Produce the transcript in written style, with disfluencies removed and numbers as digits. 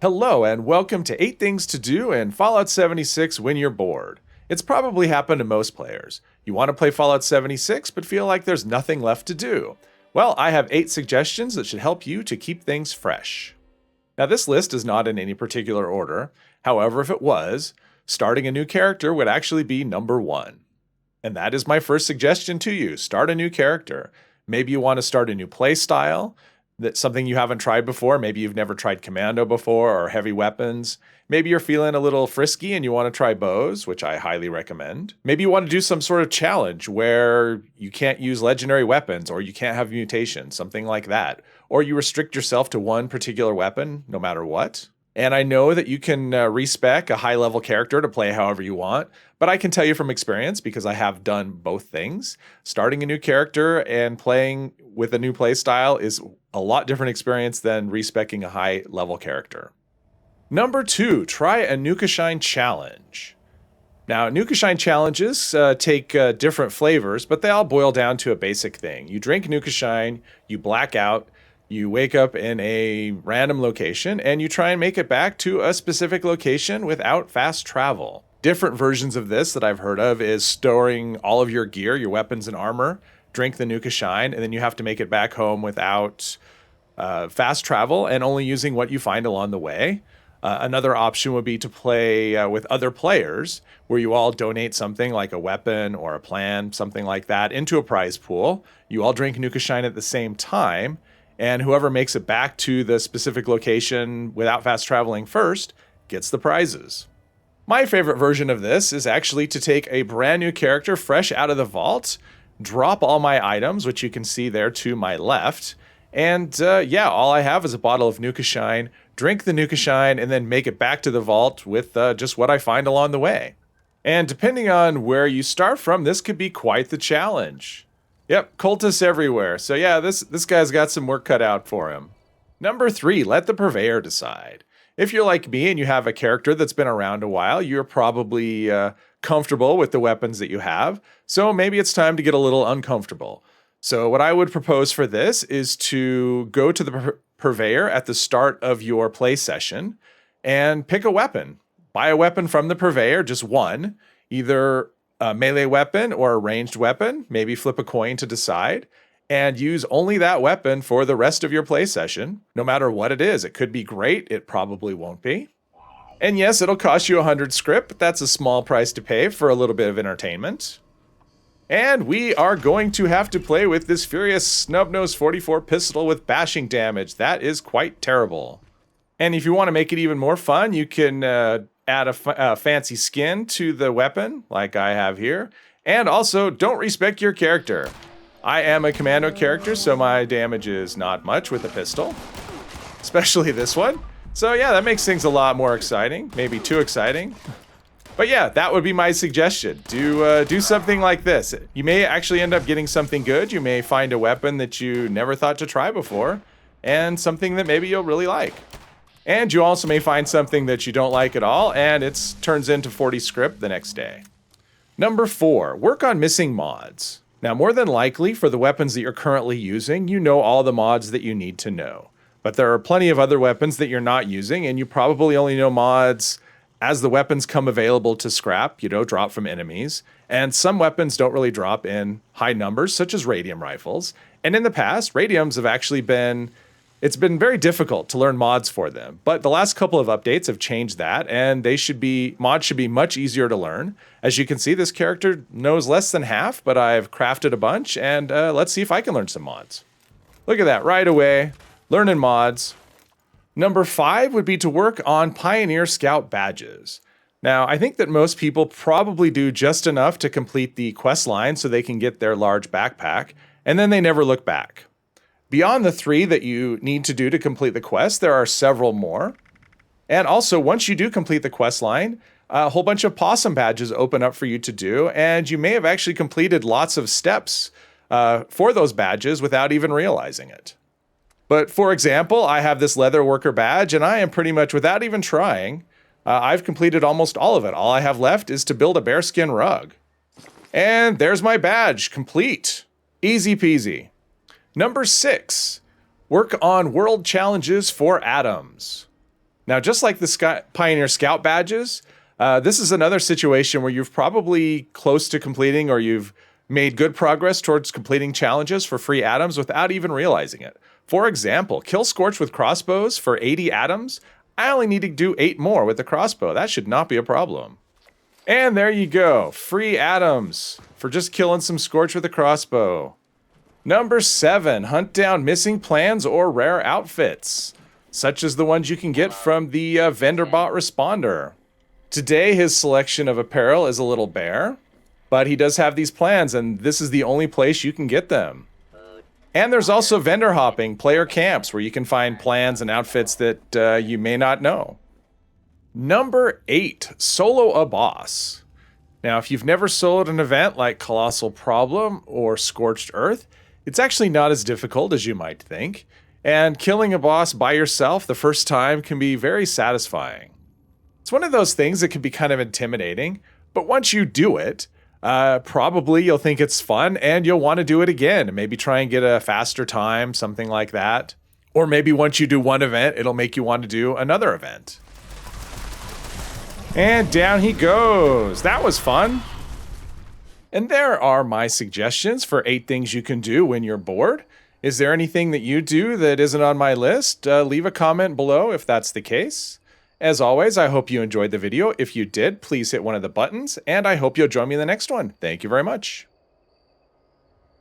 Hello, and welcome to 8 Things to Do in Fallout 76 when you're bored. It's probably happened to most players. You want to play Fallout 76, but feel like there's nothing left to do. Well, I have 8 suggestions that should help you to keep things fresh. Now, this list is not in any particular order. However, if it was, starting a new character would actually be number 1. And that is my first suggestion to you. Start a new character. Maybe you want to start a new play style. That's something you haven't tried before. Maybe you've never tried commando before or heavy weapons. Maybe you're feeling a little frisky and you want to try bows, which I highly recommend. Maybe you want to do some sort of challenge where you can't use legendary weapons or you can't have mutations, something like that. Or you restrict yourself to one particular weapon, no matter what. And I know that you can respec a high-level character to play however you want, but I can tell you from experience, because I have done both things, starting a new character and playing with a new play style is a lot different experience than respecing a high-level character. Number 2, try a Nuka Shine challenge. Now, Nuka Shine challenges take different flavors, but they all boil down to a basic thing. You drink Nuka Shine, you black out, you wake up in a random location, and you try and make it back to a specific location without fast travel. Different versions of this that I've heard of is storing all of your gear, your weapons and armor, drink the Nuka Shine, and then you have to make it back home without fast travel and only using what you find along the way. Another option would be to play with other players, where you all donate something like a weapon or a plan, something like that, into a prize pool. You all drink Nuka Shine at the same time, and whoever makes it back to the specific location without fast traveling first gets the prizes. My favorite version of this is actually to take a brand new character fresh out of the vault, drop all my items, which you can see there to my left, and all I have is a bottle of Nuka Shine, drink the Nuka Shine, and then make it back to the vault with just what I find along the way. And depending on where you start from, this could be quite the challenge. Yep, cultists everywhere. So yeah, this guy's got some work cut out for him. Number 3, let the purveyor decide. If you're like me and you have a character that's been around a while, you're probably comfortable with the weapons that you have. So maybe it's time to get a little uncomfortable. So what I would propose for this is to go to the purveyor at the start of your play session and pick a weapon. Buy a weapon from the purveyor, just one, either a melee weapon or a ranged weapon, maybe flip a coin to decide, and use only that weapon for the rest of your play session, no matter what it is. It could be great, it probably won't be. And yes, it'll cost you 100 script, but that's a small price to pay for a little bit of entertainment. And we are going to have to play with this Furious Snubnose 44 pistol with bashing damage. That is quite terrible. And if you want to make it even more fun, you can add a fancy skin to the weapon, like I have here. And also, don't respec your character. I am a commando character, so my damage is not much with a pistol. Especially this one. So yeah, that makes things a lot more exciting. Maybe too exciting. But yeah, that would be my suggestion. Do something like this. You may actually end up getting something good. You may find a weapon that you never thought to try before, and something that maybe you'll really like. And you also may find something that you don't like at all, and it turns into 40 script the next day. Number 4, work on missing mods. Now, more than likely, for the weapons that you're currently using, you know all the mods that you need to know. But there are plenty of other weapons that you're not using, and you probably only know mods as the weapons come available to scrap, drop from enemies. And some weapons don't really drop in high numbers, such as radium rifles. And in the past, radiums have actually it's been very difficult to learn mods for them. But the last couple of updates have changed that, and mods should be much easier to learn. As you can see, this character knows less than half, but I've crafted a bunch, and let's see if I can learn some mods. Look at that, right away, learning mods. Number 5 would be to work on Pioneer Scout badges. Now, I think that most people probably do just enough to complete the quest line so they can get their large backpack, and then they never look back. Beyond the 3 that you need to do to complete the quest, there are several more. And also, once you do complete the quest line, a whole bunch of possum badges open up for you to do, and you may have actually completed lots of steps for those badges without even realizing it. But for example, I have this leather worker badge, and I am pretty much, without even trying, I've completed almost all of it. All I have left is to build a bearskin rug. And there's my badge, complete. Easy peasy. Number 6, work on world challenges for atoms. Now, just like the Pioneer Scout badges, this is another situation where you've probably close to completing or you've made good progress towards completing challenges for free atoms without even realizing it. For example, kill Scorch with crossbows for 80 atoms. I only need to do 8 more with the crossbow. That should not be a problem. And there you go, free atoms for just killing some Scorch with a crossbow. Number 7, hunt down missing plans or rare outfits, such as the ones you can get from the vendor bot responder. Today, his selection of apparel is a little bare, but he does have these plans, and this is the only place you can get them. And there's also vendor hopping, player camps, where you can find plans and outfits that you may not know. Number 8, solo a boss. Now, if you've never soloed an event like Colossal Problem or Scorched Earth, it's actually not as difficult as you might think, and killing a boss by yourself the first time can be very satisfying. It's one of those things that can be kind of intimidating, but once you do it, probably you'll think it's fun and you'll want to do it again and maybe try and get a faster time, something like that. Or maybe once you do one event, it'll make you want to do another event. And down he goes. That was fun. And there are my suggestions for 8 things you can do when you're bored. Is there anything that you do that isn't on my list? Leave a comment below if that's the case. As always, I hope you enjoyed the video. If you did, please hit one of the buttons, and I hope you'll join me in the next one. Thank you very much.